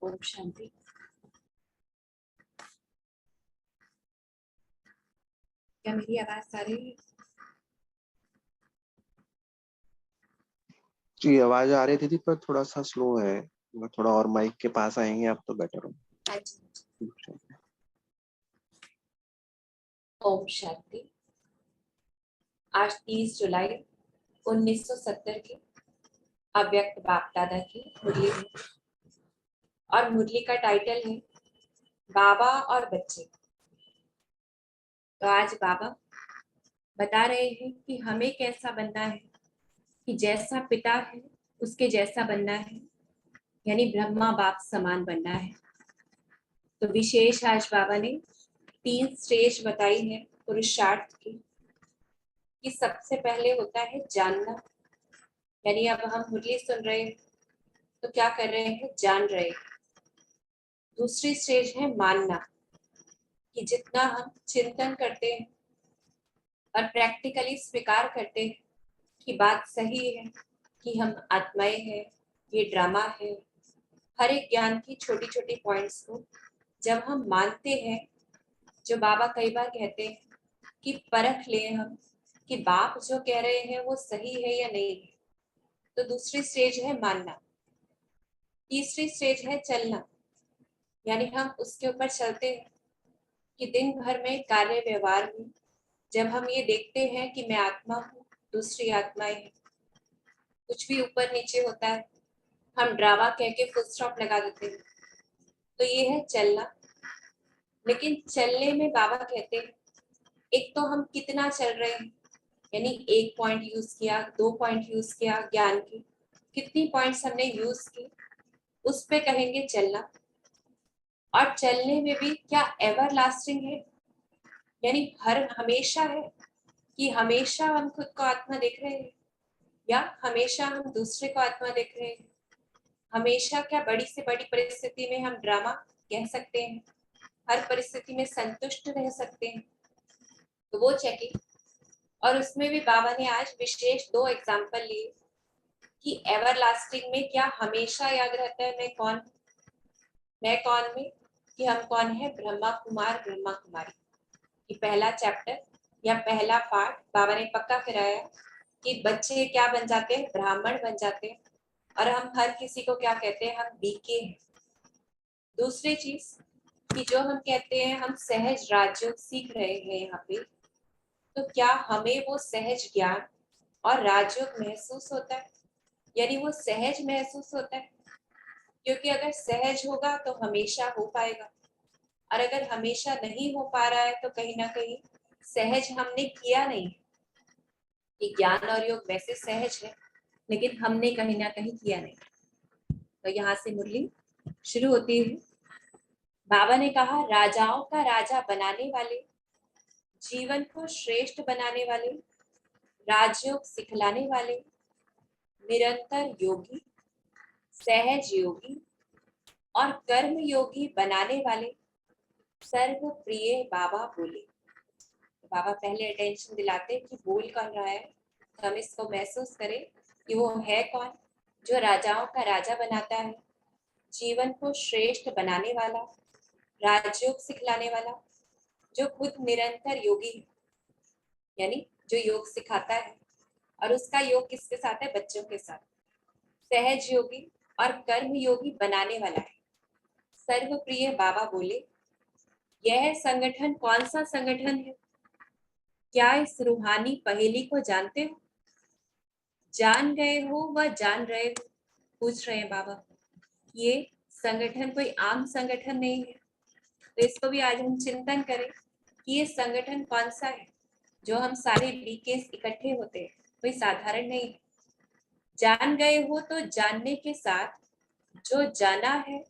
ओम शांति। क्या मेरी आवाज आ रही है? जी आवाज आ रही थी पर थोड़ा सा स्लो है। मैं थोड़ा और माइक के पास आएंगे आप तो बेटर हो। ओम शांति। आज 30 जुलाई 1970 की अव्यक्त बाप दादा की मुरली है और मुरली का टाइटल है बाबा और बच्चे। तो आज बाबा बता रहे हैं कि हमें कैसा बनना है, कि जैसा पिता है उसके जैसा बनना है, यानी ब्रह्मा बाप समान बनना है। तो विशेष आज बाबा ने 3 स्टेज बताई है पुरुषार्थ की, कि सबसे पहले होता है जानना, यानी अब हम मुरली सुन रहे हैं तो क्या कर रहे हैं, जान रहे हैं। दूसरी स्टेज है मानना, कि जितना हम चिंतन करते हैं और प्रैक्टिकली स्वीकार करते हैं कि बात सही है, कि हम आत्माएं हैं, ये ड्रामा है, हर एक ज्ञान की छोटी छोटी पॉइंट्स को जब हम मानते हैं, जो बाबा कई बार कहते हैं कि परख लें हम कि बाप जो कह रहे हैं वो सही है या नहीं है। तो दूसरी स्टेज है मानना। तीसरी स्टेज है चलना, यानी हम उसके ऊपर चलते हैं कि दिन भर में कार्य व्यवहार में जब हम ये देखते हैं कि मैं आत्मा हूँ, दूसरी आत्माएं हैं, कुछ भी ऊपर नीचे होता है, हम ड्रामा कह के फुल स्टॉप लगा देते हैं। तो ये है चलना। लेकिन चलने में बाबा कहते हैं एक तो हम कितना चल रहे हैं, यानी 1 पॉइंट यूज किया, 2 पॉइंट यूज किया, ज्ञान की कितनी पॉइंट्स हमने यूज की, उस पे कहेंगे चलना। और चलने में भी क्या एवर लास्टिंग है, यानी हर हमेशा है, कि हमेशा हम खुद को आत्मा देख रहे हैं या हमेशा हम दूसरे को आत्मा देख रहे हैं। हमेशा क्या बड़ी से बड़ी परिस्थिति में हम ड्रामा कह सकते हैं, हर परिस्थिति में संतुष्ट रह सकते हैं। तो वो चेकिंग। और उसमें भी बाबा ने आज विशेष 2 एग्जाम्पल लिए कि एवर लास्टिंग में क्या हमेशा याद रहता है मैं कौन, मैं कौन में, कि हम कौन है, ब्रह्मा कुमार ब्रह्मा कुमारी। कि पहला चैप्टर या पहला पार्ट बाबा ने पक्का कराया कि बच्चे क्या बन जाते हैं, ब्राह्मण बन जाते हैं, और हम हर किसी को क्या कहते हैं, हम बीके हैं। दूसरी चीज कि जो हम कहते हैं हम सहज राजयोग सीख रहे हैं यहाँ पे, तो क्या हमें वो सहज ज्ञान और राजयोग महसूस होता है, यानी वो सहज महसूस होता है। क्योंकि अगर सहज होगा तो हमेशा हो पाएगा, और अगर हमेशा नहीं हो पा रहा है तो कहीं ना कहीं सहज हमने किया नहीं। कि ज्ञान और योग वैसे सहज है लेकिन हमने कहीं ना कहीं किया नहीं। तो यहाँ से मुरली शुरू होती है। बाबा ने कहा राजाओं का राजा बनाने वाले, जीवन को श्रेष्ठ बनाने वाले, राजयोग सिखलाने वाले, निरंतर योगी, सहज योगी और कर्म योगी बनाने वाले सर्व प्रिय बाबा बोले। बाबा पहले अटेंशन दिलाते कि बोल कौन रहा है, तो हम इसको महसूस करें कि वो है कौन, जो राजाओं का राजा बनाता है, जीवन को श्रेष्ठ बनाने वाला, राजयोग सिखलाने वाला, जो खुद निरंतर योगी है, यानी जो योग सिखाता है। और उसका योग किसके साथ है, बच्चों के साथ। सहज योगी और कर्म योगी बनाने वाला है। सर्व प्रिय बाबा बोले यह संगठन कौन सा संगठन है, क्या इस रूहानी पहेली को जानते हो, जान गए हो व जान रहे हो, पूछ रहे हैं बाबा। ये संगठन कोई आम संगठन नहीं है। तो इसको भी आज हम चिंतन करें कि ये संगठन कौन सा है, जो हम सारे बीकेस इकट्ठे होते हैं, कोई साधारण नहीं है। जान गए हो तो जानने के साथ जो जाना है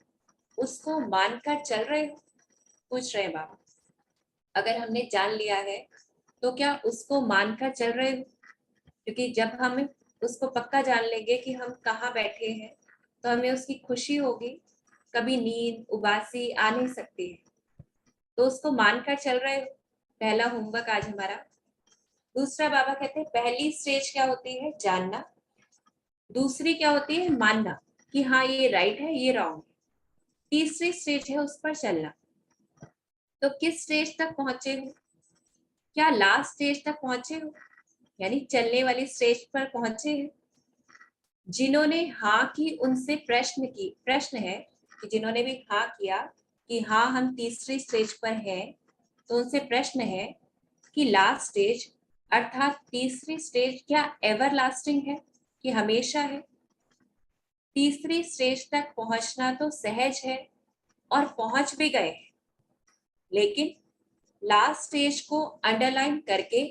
उसको मानकर चल रहे हो, पूछ रहे हैं बाबा। अगर हमने जान लिया है तो क्या उसको मानकर चल रहे हो, क्योंकि जब हम उसको पक्का जान लेंगे कि हम कहाँ बैठे हैं तो हमें उसकी खुशी होगी, कभी नींद उबासी आ नहीं सकती है। तो उसको मानकर चल रहे हो, पहला होमवर्क आज हमारा। दूसरा बाबा कहते हैं पहली स्टेज क्या होती है, जानना। दूसरी क्या होती है, मानना, कि हाँ ये राइट है ये रॉन्ग है। तीसरी स्टेज है उस पर चलना। तो किस स्टेज तक पहुंचे हो? क्या लास्ट स्टेज तक पहुंचे हो, यानी चलने वाली स्टेज पर पहुंचे हैं? जिन्होंने हाँ की उनसे प्रश्न है कि जिन्होंने भी हाँ किया कि हाँ हम तीसरी स्टेज पर हैं, तो उनसे प्रश्न है कि लास्ट स्टेज अर्थात तीसरी स्टेज क्या एवर लास्टिंग है कि हमेशा है? तीसरी स्टेज तक पहुंचना तो सहज है और पहुंच भी गए हैं, लेकिन लास्ट स्टेज को अंडरलाइन करके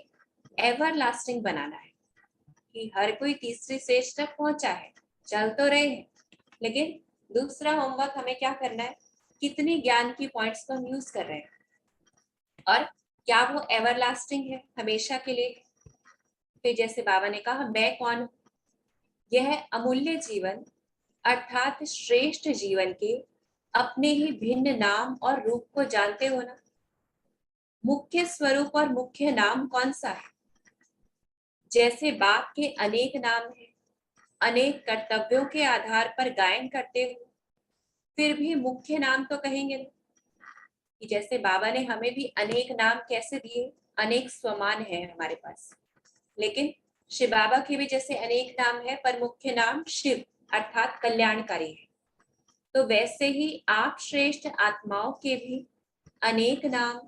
एवर लास्टिंग बनाना है कि हर कोई तीसरी स्टेज तक पहुंचा है, चल तो रहे हैं, लेकिन दूसरा होमवर्क हमें क्या करना है, कितनी ज्ञान की पॉइंट्स को हम यूज कर रहे हैं और क्या वो एवर लास्टिंग है, हमेशा के लिए। फिर जैसे बाबा ने कहा मैं कौन हूं, यह अमूल्य जीवन अर्थात श्रेष्ठ जीवन के अपने ही भिन्न नाम और रूप को जानते हो ना? मुख्य स्वरूप और मुख्य नाम कौन सा है? जैसे बाप के अनेक नाम हैं, अनेक कर्तव्यों के आधार पर गायन करते हो, फिर भी मुख्य नाम तो कहेंगे ना। कि जैसे बाबा ने हमें भी अनेक नाम कैसे दिए, अनेक स्वमान है हमारे पास, लेकिन शिव बाबा के भी जैसे अनेक नाम है पर मुख्य नाम शिव अर्थात कल्याणकारी है। तो वैसे ही आप श्रेष्ठ आत्माओं के भी अनेक नाम,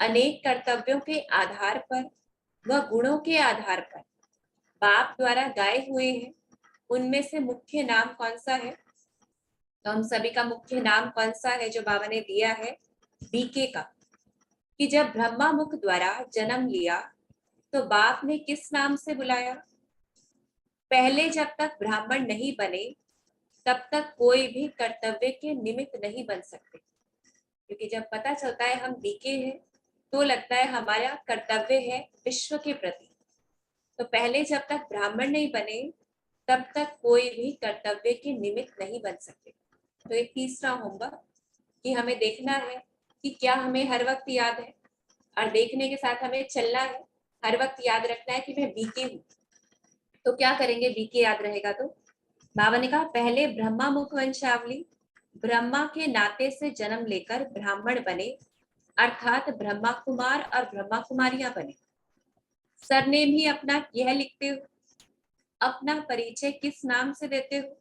अनेक कर्तव्यों के आधार पर व गुणों के आधार पर बाप द्वारा गाए हुए हैं। उनमें से मुख्य नाम कौन सा है? तो हम सभी का मुख्य नाम कौन सा है जो बाबा ने दिया है? बीके का। कि जब ब्रह्मा मुख द्वारा जन्म लिया तो बाप ने किस नाम से बुलाया? पहले जब तक ब्राह्मण नहीं बने तब तक कोई भी कर्तव्य के निमित्त नहीं बन सकते, क्योंकि जब पता चलता है हम बीके हैं तो लगता है हमारा कर्तव्य है विश्व के प्रति। तो पहले जब तक ब्राह्मण नहीं बने तब तक कोई भी कर्तव्य के निमित्त नहीं बन सकते। तो एक तीसरा होमवर्क कि हमें देखना है कि क्या हमें हर वक्त याद है, और देखने के साथ हमें चलना है, हर वक्त याद रखना है कि मैं बीके हूँ। तो क्या करेंगे बीके याद रहेगा तो? बाबा ने कहा पहले ब्रह्मा मुख वंशावली, ब्रह्मा के नाते से जन्म लेकर ब्राह्मण बने अर्थात ब्रह्मा कुमार और ब्रह्मा कुमारियां बने। सरनेम ही अपना यह लिखते हो, अपना परिचय किस नाम से देते हो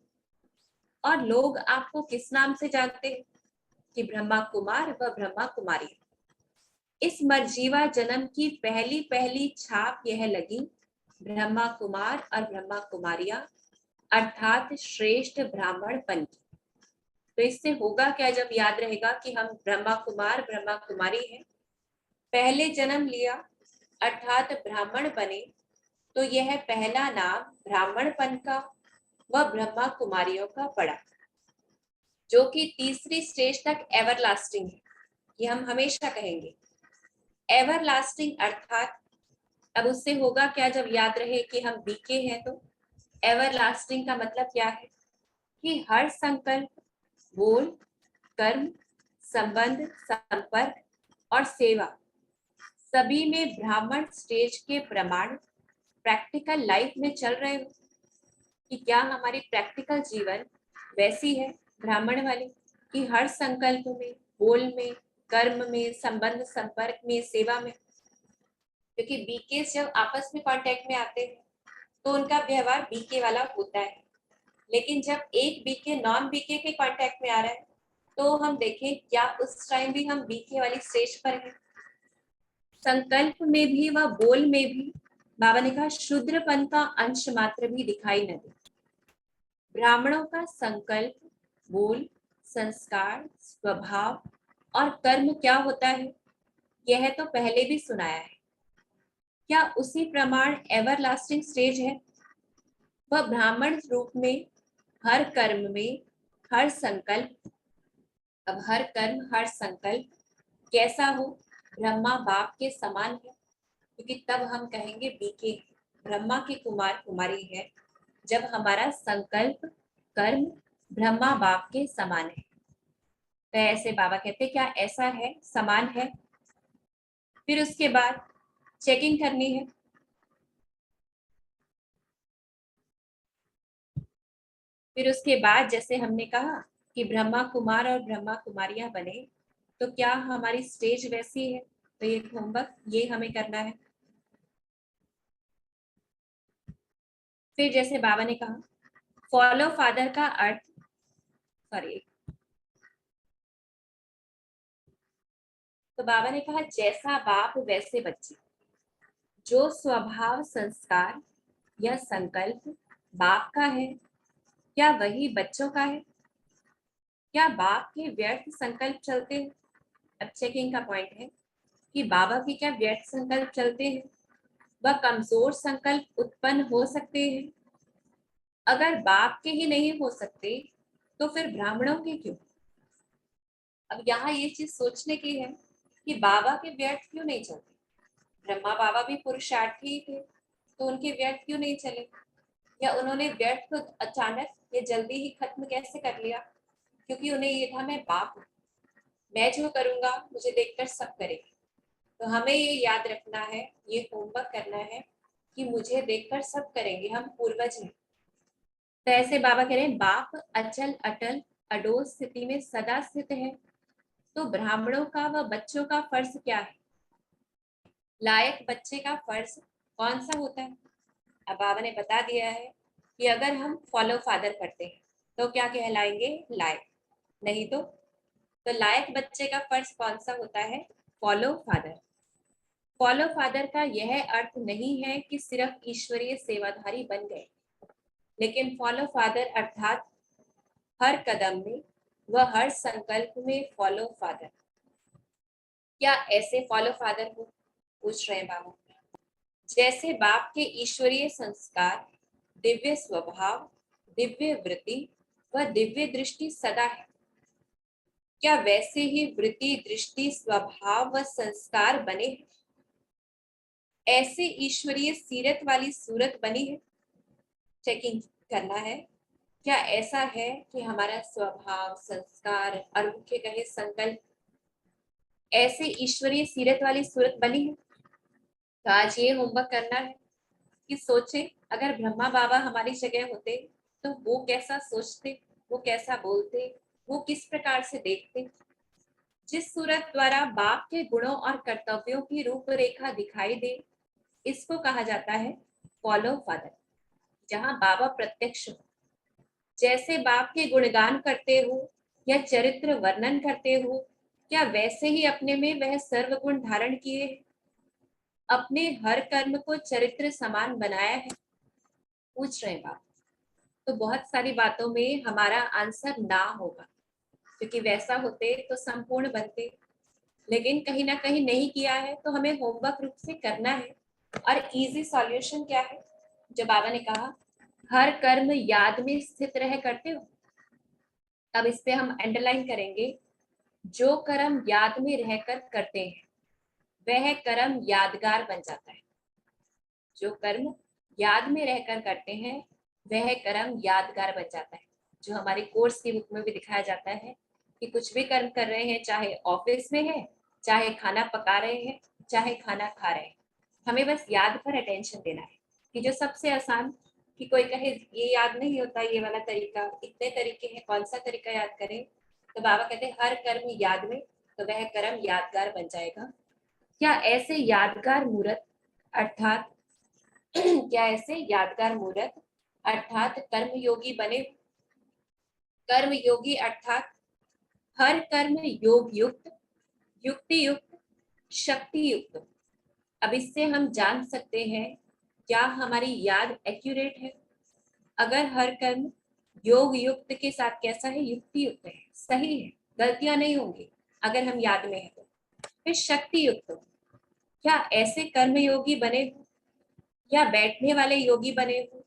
और लोग आपको किस नाम से जानते हैं कि ब्रह्मा कुमार व ब्रह्मा कुमारी। इस मर्जीवा जन्म की पहली पहली छाप यह लगी ब्रह्मा कुमार और ब्रह्मा कुमारियां अर्थात श्रेष्ठ ब्राह्मण पन की। तो इससे होगा क्या जब याद रहेगा कि हम ब्रह्मा कुमार ब्रह्मा कुमारी हैं, पहले जन्म लिया अर्थात ब्राह्मण बने, तो यह पहला नाम ब्राह्मणपन का व ब्रह्मा कुमारियों का पड़ा, जो कि तीसरी स्टेज तक एवरलास्टिंग है। ये हम हमेशा कहेंगे एवरलास्टिंग अर्थात। अब उससे होगा क्या जब याद रहे कि हम बीके हैं, तो एवरलास्टिंग का मतलब क्या है कि हर संकल्प, बोल, कर्म, संबंध, संपर्क और सेवा सभी में ब्राह्मण स्टेज के प्रमाण प्रैक्टिकल लाइफ में चल रहे हो कि क्या हमारी प्रैक्टिकल जीवन वैसी है ब्राह्मण वाली कि हर संकल्प में, बोल में, कर्म में, संबंध संपर्क में, सेवा में। क्योंकि बीके जब आपस में कांटेक्ट में आते हैं तो उनका व्यवहार बीके वाला होता है, लेकिन जब एक बीके नॉन बीके के कांटेक्ट में आ रहा है तो हम देखें क्या उस टाइम भी हम बीके वाली स्टेज पर हैं। संकल्प में भी व बोल में भी बाबा ने कहा शूद्रपन का अंश मात्र भी दिखाई न दे। ब्राह्मणों का संकल्प, बोल, संस्कार, स्वभाव और कर्म क्या होता है यह तो पहले भी सुनाया है। क्या उसी प्रमाण एवरलास्टिंग स्टेज है? वह ब्राह्मण रूप में हर कर्म में, हर संकल्प, अब हर कर्म हर संकल्प कैसा हो? ब्रह्मा बाप के समान है, क्योंकि तब हम कहेंगे बीके ब्रह्मा के कुमार कुमारी है जब हमारा संकल्प, कर्म ब्रह्मा बाप के समान है। तो ऐसे बाबा कहते क्या ऐसा है, समान है? फिर उसके बाद चेकिंग करनी है। फिर उसके बाद जैसे हमने कहा कि ब्रह्मा कुमार और ब्रह्मा कुमारियां बने, तो क्या हमारी स्टेज वैसी है? तो ये होमवर्क ये हमें करना है। फिर जैसे बाबा ने कहा फॉलो फादर का अर्थ, सॉरी, तो बाबा ने कहा जैसा बाप वैसे बच्चे। जो स्वभाव, संस्कार या संकल्प बाप का है, क्या वही बच्चों का है? क्या बाप के व्यर्थ संकल्प चलते हैं? अब चेकिंग का पॉइंट है कि बाबा के क्या व्यर्थ संकल्प चलते हैं? वह कमजोर संकल्प उत्पन्न हो सकते हैं? अगर बाप के ही नहीं हो सकते तो फिर ब्राह्मणों के क्यों? अब यहाँ ये चीज सोचने की है कि बाबा के व्यर्थ क्यों नहीं चलते? ब्रह्मा बाबा भी पुरुषार्थी ही थे, तो उनके व्यर्थ क्यों नहीं चले? या उन्होंने व्यर्थ को अचानक या जल्दी ही खत्म कैसे कर लिया? क्योंकि उन्हें ये था मैं बाप हूँ, मैं जो करूंगा मुझे देखकर सब करेंगे। तो हमें ये याद रखना है, ये होमवर्क करना है कि मुझे देखकर सब करेंगे, हम पूर्वज हैं। तो ऐसे बाबा कह रहे हैं बाप अचल अटल अडोल स्थिति में सदा स्थित है, तो ब्राह्मणों का व बच्चों का फर्ज क्या है? लायक बच्चे का फर्ज कौन सा होता है? अब बाबा ने बता दिया है कि अगर हम फॉलो फादर करते हैं तो क्या कहलाएंगे? लायक। नहीं तो लायक बच्चे का फर्ज कौन सा होता है? Follow father. फॉलो फादर का यह अर्थ नहीं है कि सिर्फ ईश्वरीय सेवाधारी बन गए, लेकिन फॉलो फादर अर्थात हर कदम में व हर संकल्प में फॉलो फादर। क्या ऐसे फॉलो फादर को पूछ रहे हैं बाबा? जैसे बाप के ईश्वरीय संस्कार, दिव्य स्वभाव, दिव्य वृत्ति व दिव्य दृष्टि सदा है, क्या वैसे ही वृत्ति, दृष्टि, स्वभाव व संस्कार बने हैं? ऐसे ईश्वरीय सीरत वाली सूरत बनी है? चेकिंग करना है, क्या ऐसा है कि हमारा स्वभाव, संस्कार और मुख्य कहे संकल्प ऐसे ईश्वरीय सीरत वाली सूरत बनी है? तो आज ये होमवर्क करना है कि सोचे अगर ब्रह्मा बाबा हमारी जगह होते तो वो कैसा सोचते, वो कैसा बोलते, वो किस प्रकार से देखते। जिस सूरत द्वारा बाप के गुणों और कर्तव्यों की रूपरेखा दिखाई दे, इसको कहा जाता है फॉलो फादर, जहां बाबा प्रत्यक्ष हो। जैसे बाप के गुणगान करते हो या चरित्र वर्णन करते हो, क्या वैसे ही अपने में वह सर्वगुण धारण किए, अपने हर कर्म को चरित्र समान बनाया है? पूछ रहे बाप। तो बहुत सारी बातों में हमारा आंसर ना होगा, क्योंकि वैसा होते तो संपूर्ण बनते, लेकिन कहीं ना कहीं नहीं किया है, तो हमें होमवर्क रूप से करना है। और इजी सॉल्यूशन क्या है? जो बाबा ने कहा हर कर्म याद में स्थित रह करते हो। अब इस पे हम अंडरलाइन करेंगे, जो कर्म याद में रहकर करते हैं वह कर्म यादगार बन जाता है। जो कर्म याद में रहकर करते हैं वह कर्म यादगार बन जाता है। जो हमारी कोर्स की बुक में भी दिखाया जाता है कि कुछ भी कर्म कर रहे हैं, चाहे ऑफिस में है, चाहे खाना पका रहे हैं, चाहे खाना खा रहे हैं, हमें बस याद पर अटेंशन देना है। कि जो सबसे आसान, कि कोई कहे ये याद नहीं होता, ये वाला तरीका, इतने तरीके हैं, कौन सा तरीका याद करें? तो बाबा कहते हैं हर कर्म याद में, तो वह कर्म यादगार बन जाएगा। क्या ऐसे यादगार मूर्त अर्थात क्या ऐसे यादगार मूर्त अर्थात कर्मयोगी बने? कर्मयोगी अर्थात हर कर्म योग युक्त, युक्ति युक्त, शक्ति युक्त। अब इससे हम जान सकते हैं क्या हमारी याद एक्यूरेट है। अगर हर कर्म योग युक्त के साथ कैसा है? युक्ति युक्त है, सही है, गलतियां नहीं होंगी अगर हम याद में है तो। फिर शक्ति युक्त, क्या ऐसे कर्मयोगी बने हो या बैठने वाले योगी बने हो?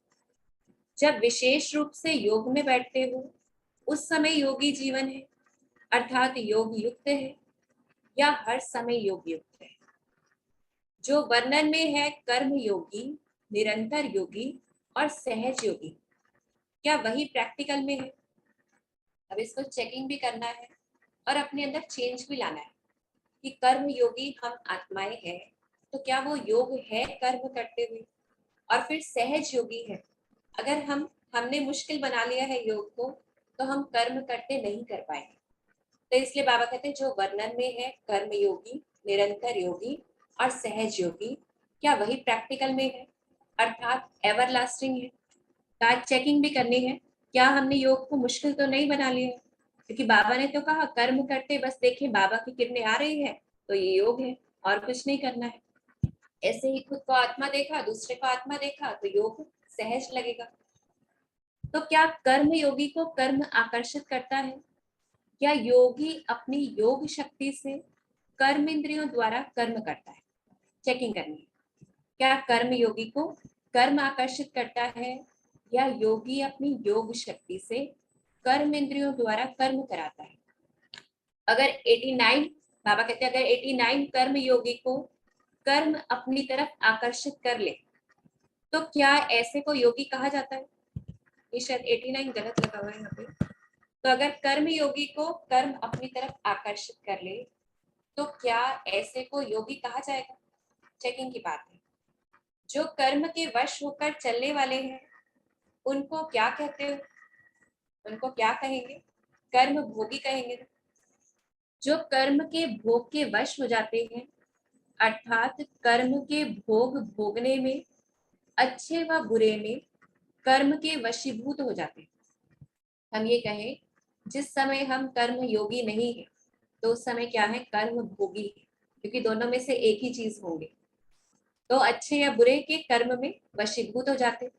जब विशेष रूप से योग में बैठते हो उस समय योगी जीवन है, अर्थात योग युक्त है, या हर समय योग युक्त है? जो वर्णन में है कर्म योगी, निरंतर योगी और सहज योगी, क्या वही प्रैक्टिकल में है? अब इसको चेकिंग भी करना है और अपने अंदर चेंज भी लाना है कि कर्म योगी हम आत्माएं हैं, तो क्या वो योग है कर्म करते हुए? और फिर सहज योगी है, अगर हमने मुश्किल बना लिया है योग को, तो हम कर्म करते नहीं कर पाएंगे। तो इसलिए बाबा कहते हैं जो वर्णन में है कर्म योगी, निरंतर योगी और सहज योगी, क्या वही प्रैक्टिकल में है, अर्थात एवरलास्टिंग है। तो आज चेकिंग भी करनी है, क्या हमने योग को मुश्किल तो नहीं बना लिया है, क्योंकि बाबा ने तो कहा कर्म करते बस देखें बाबा की किरणें आ रही है तो ये योग है, और कुछ नहीं करना है। ऐसे ही खुद को आत्मा देखा, दूसरे को आत्मा देखा तो योग सहज लगेगा। तो क्या कर्म योगी को कर्म आकर्षित करता है, क्या योगी अपनी योग शक्ति से कर्म इंद्रियों द्वारा कर्म करता है? चेकिंग करनी है, क्या कर्म योगी को कर्म आकर्षित करता है या योगी अपनी योग शक्ति से कर्म इंद्रियों द्वारा कर्म कराता है? अगर 89, बाबा कहते हैं अगर 89 कर्म योगी को कर्म अपनी तरफ आकर्षित कर ले तो क्या ऐसे को योगी कहा जाता है? ये शायद 89 गलत लगा हुआ है यहाँ पे। तो अगर कर्म योगी को कर्म अपनी तरफ आकर्षित कर ले तो क्या ऐसे को योगी कहा जाएगा? चेकिंग की बात है। जो कर्म के वश होकर चलने वाले हैं उनको क्या कहते हो? उनको क्या कहेंगे? कर्म भोगी कहेंगे। जो कर्म के भोग के वश हो जाते हैं, अर्थात कर्म के भोग भोगने में, अच्छे व बुरे में कर्म के वशीभूत हो जाते हैं। हम ये कहें जिस समय हम कर्म योगी नहीं है तो उस समय क्या है, कर्म भोगी है, क्योंकि दोनों में से एक ही चीज होंगे। तो अच्छे या बुरे के कर्म में वशीभूत हो जाते।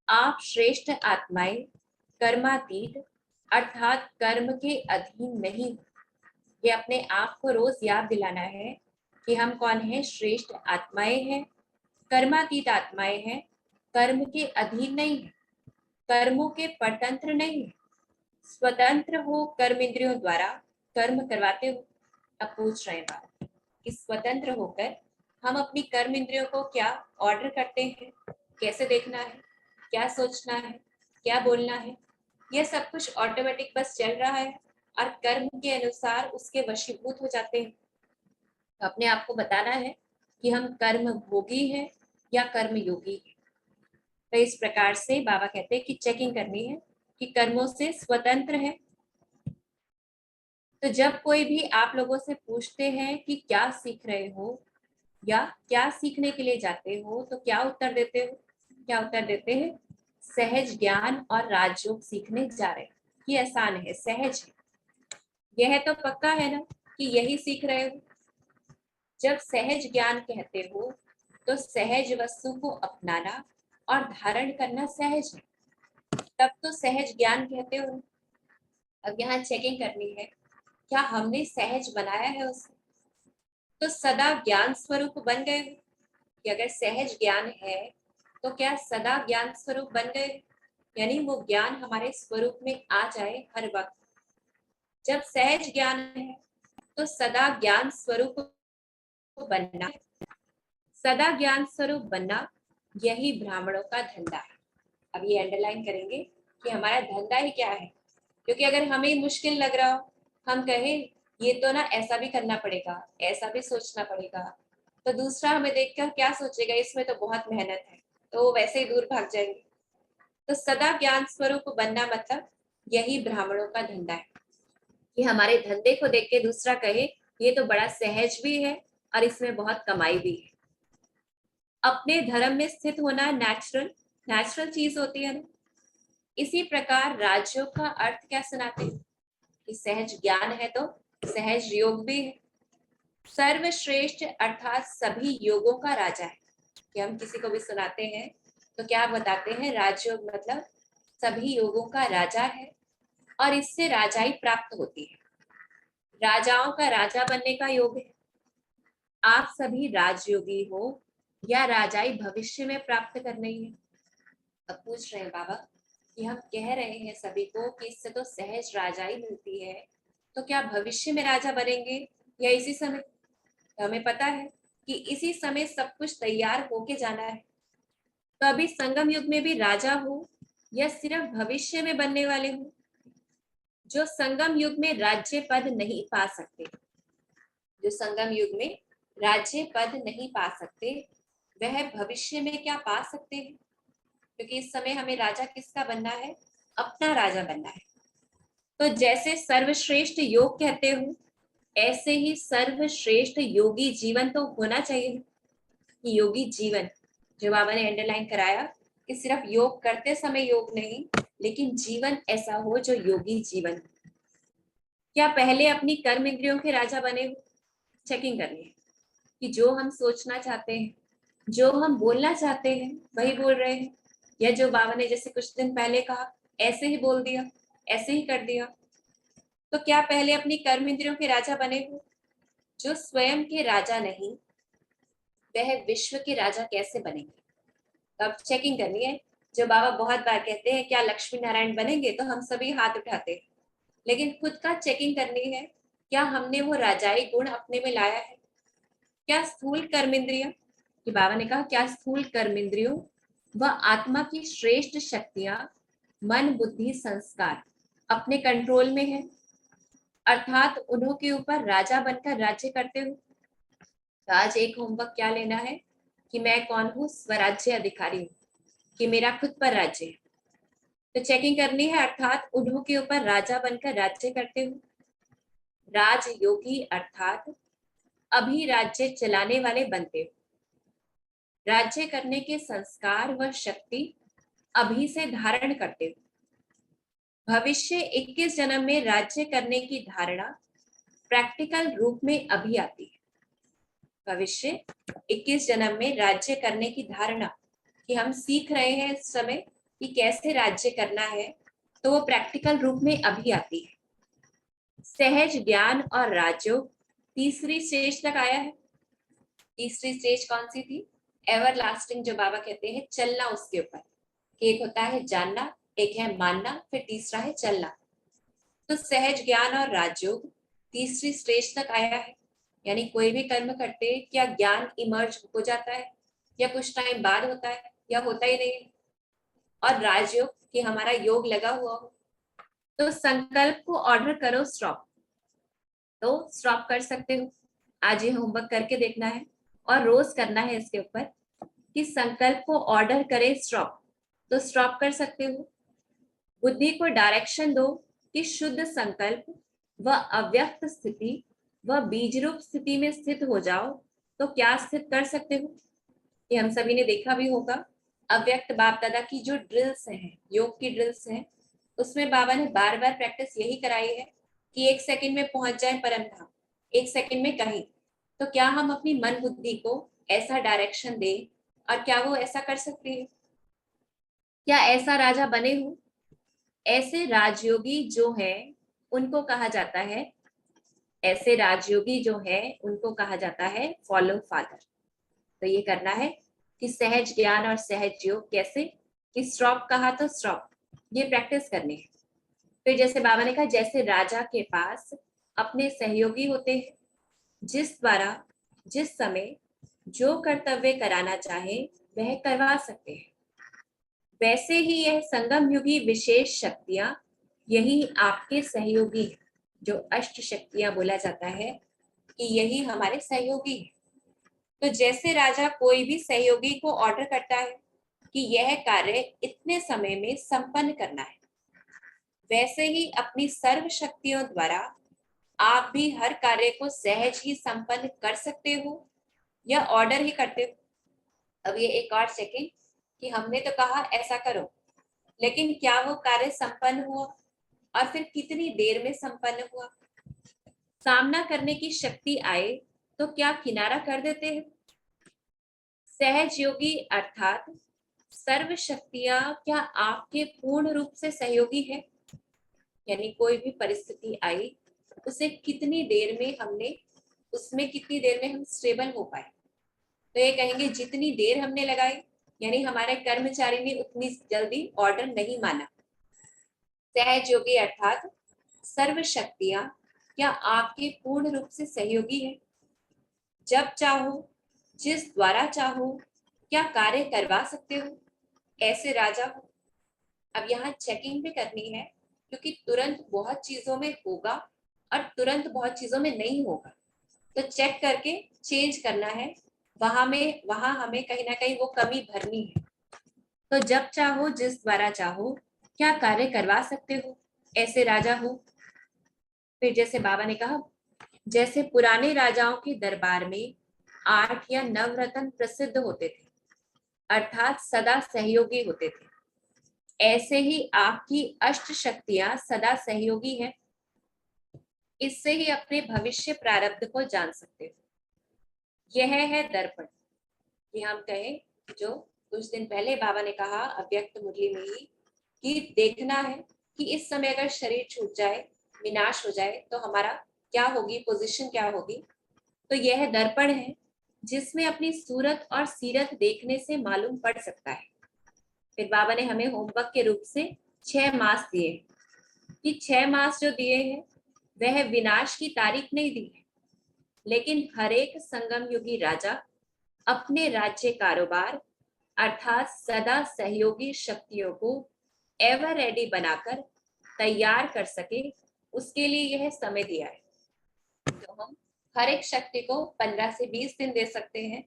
आप श्रेष्ठ आत्माएं कर्मातीत अर्थात कर्म के अधीन नहीं हो। ये अपने आप को रोज याद दिलाना है कि हम कौन है, श्रेष्ठ आत्माएं हैं, कर्मातीत आत्माएं हैं, कर्म के अधीन नहीं है, कर्मों के परतंत्र नहीं है, स्वतंत्र हो कर्म इंद्रियों द्वारा कर्म करवाते हो। अब पूछ रहे हैं बात कि स्वतंत्र होकर हम अपनी कर्म इंद्रियों को क्या ऑर्डर करते हैं, कैसे देखना है, क्या सोचना है, क्या बोलना है, यह सब कुछ ऑटोमेटिक बस चल रहा है और कर्म के अनुसार उसके वशीभूत हो जाते हैं। तो अपने आप को बताना है कि हम कर्म भोगी हैं या कर्म योगी हैं। तो इस प्रकार से बाबा कहते हैं कि चेकिंग करनी है कि कर्मों से स्वतंत्र है। तो जब कोई भी आप लोगों से पूछते हैं कि क्या सीख रहे हो या क्या सीखने के लिए जाते हो तो क्या उत्तर देते हो? क्या उत्तर देते हैं? सहज ज्ञान और राजयोग सीखने जा रहे हैं। ये आसान है, सहज है, यह तो पक्का है ना कि यही सीख रहे हो। जब सहज ज्ञान कहते हो तो सहज वस्तु को अपनाना और धारण करना सहज है, तब तो सहज ज्ञान कहते हो। अब यहाँ चेकिंग करनी है, क्या हमने सहज बनाया है उसे? तो सदा ज्ञान स्वरूप बन गए हो कि अगर सहज ज्ञान है तो क्या सदा ज्ञान स्वरूप बन गए, यानी वो ज्ञान हमारे स्वरूप में आ जाए हर वक्त। जब सहज ज्ञान है तो सदा ज्ञान स्वरूप बनना, सदा ज्ञान स्वरूप बनना यही ब्राह्मणों का धंधा है। अब ये अंडरलाइन करेंगे कि हमारा धंधा ही क्या है, क्योंकि अगर हमें मुश्किल लग रहा हो, हम कहें ये तो ना ऐसा भी करना पड़ेगा, ऐसा भी सोचना पड़ेगा, तो दूसरा हमें देखकर क्या सोचेगा, इसमें तो बहुत मेहनत है, तो वो वैसे ही दूर भाग जाएंगे। तो सदा ज्ञान स्वरूप बनना मतलब यही ब्राह्मणों का धंधा है कि हमारे धंधे को देख के दूसरा कहे ये तो बड़ा सहज भी है और इसमें बहुत कमाई भी है। अपने धर्म में स्थित होना नेचुरल चीज होती है ना। इसी प्रकार राजयोग का अर्थ क्या सुनाते हैं कि सहज ज्ञान है तो सहज योग भी है। सर्वश्रेष्ठ अर्थात सभी योगों का राजा है। कि हम किसी को भी सुनाते हैं तो क्या बताते हैं, राजयोग मतलब सभी योगों का राजा है और इससे राजाई प्राप्त होती है। राजाओं का राजा बनने का योग है। आप सभी राजयोगी हो या राजाई भविष्य में प्राप्त करनी है? अब पूछ रहे हैं बाबा कि हम कह रहे हैं सभी को कि इससे तो सहज राजाई मिलती है, तो क्या भविष्य में राजा बनेंगे या इसी समय? तो हमें पता है कि इसी समय सब कुछ तैयार होके जाना है। तो अभी संगम युग में भी राजा हो या सिर्फ भविष्य में बनने वाले हो? जो संगम युग में राज्य पद नहीं पा सकते, जो संगम युग में राज्य पद नहीं पा सकते, वह भविष्य में क्या पा सकते हैं? क्योंकि इस समय हमें राजा किसका बनना है? अपना राजा बनना है। तो जैसे सर्वश्रेष्ठ योग कहते हो, ऐसे ही सर्वश्रेष्ठ योगी जीवन तो होना चाहिए। कि योगी जीवन जो बाबा ने अंडरलाइन कराया कि सिर्फ योग करते समय योग नहीं, लेकिन जीवन ऐसा हो जो योगी जीवन। क्या पहले अपनी कर्म इंद्रियों के राजा बने हो? चेकिंग करनी है कि जो हम सोचना चाहते हैं, जो हम बोलना चाहते हैं वही बोल रहे हैं, या जो बाबा ने जैसे कुछ दिन पहले कहा ऐसे ही बोल दिया, ऐसे ही कर दिया। तो क्या पहले अपनी कर्म इंद्रियों के राजा बने हो? जो स्वयं के राजा नहीं, वह विश्व के राजा कैसे बनेंगे? तो अब चेकिंग करनी है। जो बाबा बहुत बार कहते हैं क्या लक्ष्मी नारायण बनेंगे, तो हम सभी हाथ उठाते हैं, लेकिन खुद का चेकिंग करनी है, क्या हमने वो राजाई गुण अपने में लाया है? क्या स्थूल कर्मेंद्रियों कि बाबा ने कहा क्या स्थूल कर्मेंद्रियों व आत्मा की श्रेष्ठ शक्तियां, मन बुद्धि संस्कार अपने कंट्रोल में है, अर्थात उन्हों के ऊपर राजा बनकर राज्य करते हो। तो आज एक होमवर्क क्या लेना है कि मैं कौन हूँ? स्वराज्य अधिकारी हूँ, कि मेरा खुद पर राज्य है। तो चेकिंग करनी है, अर्थात उन्हों के ऊपर राजा बनकर राज्य करते हो। राजयोगी अर्थात अभी राज्य चलाने वाले बनते हो। राज्य करने के संस्कार व शक्ति अभी से धारण करते हो। भविष्य 21 जन्म में राज्य करने की धारणा प्रैक्टिकल रूप में अभी आती है। भविष्य 21 जन्म में राज्य करने की धारणा कि हम सीख रहे हैं इस समय कि कैसे राज्य करना है, तो वो प्रैक्टिकल रूप में अभी आती है। सहज ज्ञान और राजयोग तीसरी स्टेज तक आया है। तीसरी स्टेज कौन सी थी? एवर लास्टिंग, जो बाबा कहते हैं चलना उसके ऊपर, कि एक होता है जानना, एक है मानना, फिर तीसरा है चलना। तो सहज ज्ञान और राजयोग तीसरी स्टेज तक आया है। यानी कोई भी कर्म करते क्या ज्ञान इमर्ज हो जाता है, या कुछ टाइम बाद होता है, या होता ही नहीं। और राजयोग कि हमारा योग लगा हुआ हो। तो संकल्प को ऑर्डर करो स्टॉप, तो स्टॉप कर सकते हो। आज ये होमवर्क करके देखना है और रोज करना है इसके ऊपर कि संकल्प को ऑर्डर करे स्टॉप, तो स्टॉप कर सकते हो। बुद्धि को डायरेक्शन दो कि शुद्ध संकल्प व अव्यक्त स्थिति व बीज रूप स्थिति में स्थित हो जाओ, तो क्या स्थित कर सकते हो? ये हम सभी ने देखा भी होगा। अव्यक्त बाप दादा की जो ड्रिल्स हैं, योग की ड्रिल्स हैं, उसमें बाबा ने बार बार प्रैक्टिस यही कराई है कि 1 सेकंड में पहुंच जाए परम धाम, 1 सेकंड में कहीं। तो क्या हम अपनी मन बुद्धि को ऐसा डायरेक्शन दें, और क्या वो ऐसा कर सकती है? क्या ऐसा राजा बने हो? ऐसे राजयोगी जो है उनको कहा जाता है, ऐसे राजयोगी जो है उनको कहा जाता है फॉलो फादर। तो ये करना है कि सहज ज्ञान और सहज योग कैसे, कि स्टॉप कहा तो स्टॉप, ये प्रैक्टिस करनी है। फिर जैसे बाबा ने कहा जैसे राजा के पास अपने सहयोगी होते हैं, जिस द्वारा जिस समय जो कर्तव्य कराना चाहे वह करवा सकते हैं, वैसे ही यह संगम युगी विशेष शक्तियां यही आपके सहयोगी हैं। जो अष्ट शक्तियां बोला जाता है कि यही हमारे सहयोगी हैं। तो जैसे राजा कोई भी सहयोगी को ऑर्डर करता है कि यह कार्य इतने समय में संपन्न करना है, वैसे ही अपनी सर्व शक्तियों द्वारा आप भी हर कार्य को सहज ही संपन्न कर सकते हो या ऑर्डर ही करते हो। अब ये एक और सेकेंड कि हमने तो कहा ऐसा करो, लेकिन क्या वो कार्य संपन्न हुआ, और फिर कितनी देर में संपन्न हुआ? सामना करने की शक्ति आए तो क्या किनारा कर देते हैं? सहज योगी अर्थात सर्व शक्तियां क्या आपके पूर्ण रूप से सहयोगी है? यानी कोई भी परिस्थिति आई, उसे कितनी देर में हमने उसमें कितनी देर में हम स्टेबल हो पाए? तो ये कहेंगे जितनी देर हमने लगाई, यानी हमारे कर्मचारी ने उतनी जल्दी ऑर्डर नहीं माना। सहज योगी अर्थात सर्व शक्तियां क्या आपके पूर्ण रूप से सहयोगी है? जब चाहो जिस द्वारा चाहो क्या कार्य करवा सकते हो, ऐसे राजा हो। अब यहाँ चेकिंग भी करनी है, क्योंकि तुरंत बहुत चीजों में होगा और तुरंत बहुत चीजों में नहीं होगा। तो चेक करके चेंज करना है, वहां हमें कहीं ना कहीं वो कमी भरनी है। तो जब चाहो जिस द्वारा चाहो क्या कार्य करवा सकते हो, ऐसे राजा हो। फिर जैसे बाबा ने कहा, जैसे पुराने राजाओं के दरबार में 8 या 9 रत्न प्रसिद्ध होते थे, अर्थात सदा सहयोगी होते थे, ऐसे ही आपकी अष्ट शक्तियां सदा सहयोगी हैं। इससे ही अपने भविष्य प्रारब्ध को जान सकते हो। यह है दर्पण। कि हम कहें, जो कुछ दिन पहले बाबा ने कहा अव्यक्त मुरली में ही, कि देखना है कि इस समय अगर शरीर छूट जाए, विनाश हो जाए, तो हमारा क्या होगी, पोजीशन क्या होगी। तो यह दर्पण है जिसमें अपनी सूरत और सीरत देखने से मालूम पड़ सकता है। फिर बाबा ने हमें होमवर्क के रूप से 6 मास दिए, कि 6 मास जो दिए हैं वह विनाश की तारीख नहीं दी है, लेकिन हर एक संगम युगी राजा अपने राज्य कारोबार अर्थात सदा सहयोगी शक्तियों को एवर रेडी बनाकर तैयार कर सके, उसके लिए यह समय दिया है। तो हम हर एक शक्ति को 15 से 20 दिन दे सकते हैं